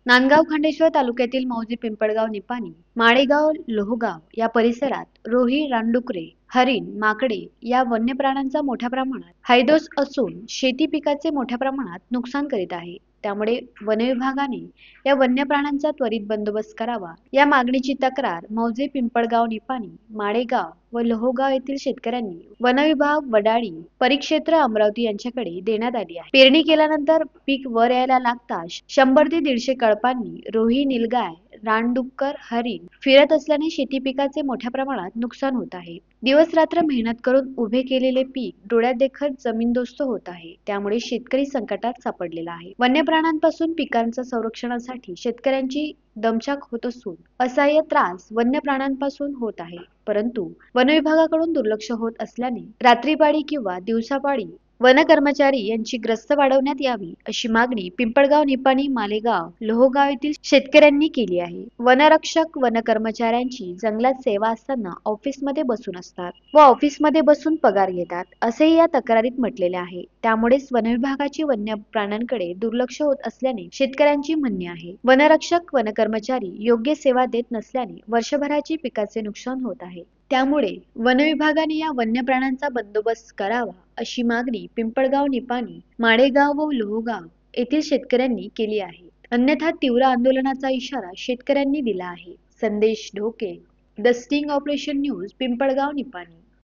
नांदगाव खंडेश्वर तालुक्यातील मौजे पिंपळगाव निपाणी माळेगाव लोहगाव या परिसरात रोही रानडुकरे हरिण माकडे या वन्य प्राण्यांचा मोठ्या प्रमाणात हैदोस असून शेती पिकाचे मोठ्या प्रमाणात नुकसान करीत आहे। त्यामुळे वन विभागाने या वन्य प्राण्यांचा त्वरित बंदोबस्त करावा या मागणीची तक्रार मौजे पिंपळगाव निपाणी माळेगाव व लोहगाव येथील शेतकऱ्यांनी वन विभाग वडाळी परिक्षेत्र अमरावती यांच्याकडे देण्यात आली आहे। पेरणी केल्यानंतर पीक वर यायला लागताच 100 ते 150 कळपांनी रोही निलगाय रानडुक्कर हरिण फिरत असल्याने शेती पिकाचे मोठ्या प्रमाणात नुकसान होत आहे। दिवस रात्र मेहनत करून उभे केलेले पीक डोळ्यात देखत जमीनदोस्त होत आहे। त्यामुळे शेतकरी संकटात सापडलेला आहे। वन्य प्राण्यांपासून पिकांच्या संरक्षणासाठी शेतकऱ्यांची दमछाक होत असून असह्य त्रास वन्य प्राण्यांपासून होत आहे। परंतु वन विभागाकडून दुर्लक्ष होत असल्याने रात्रीपाळी किंवा दिवसापाळी वन कर्मचारी यांची गस्त वाढवण्यात यावी अशी मागणी पिंपळगाव निपाणी मालेगाव लोहगाव येथील शेतकऱ्यांनी केली आहे। वनरक्षक वन कर्मचाऱ्यांची जंगलात सेवा असताना ऑफिसमध्ये बसून असतात व ऑफिसमध्ये बसून पगार घेतात असेही या तक्रारीत म्हटलेले आहे। त्यामुळेच वन विभागाची वन्य प्राण्यांकडे दुर्लक्ष होत असल्याने शेतकऱ्यांची म्हणणे आहे। वनरक्षक वन कर्मचारी योग्य सेवा देत नसल्याने वर्षभराची पिकाचे नुकसान होत आहे। त्यामुळे वन विभागाने या वन्य प्राण्यांचा बंदोबस्त करावा अशी मागणी पिंपळगाव निपाणी माळेगाव व लोहगाव येथील शेतकऱ्यांनी केली आहे। अन्यथा तीव्र आंदोलनाचा इशारा शेतकऱ्यांनी दिला आहे। संदेश Dhoke, the sting operation news, Pimpalgaon Nipani.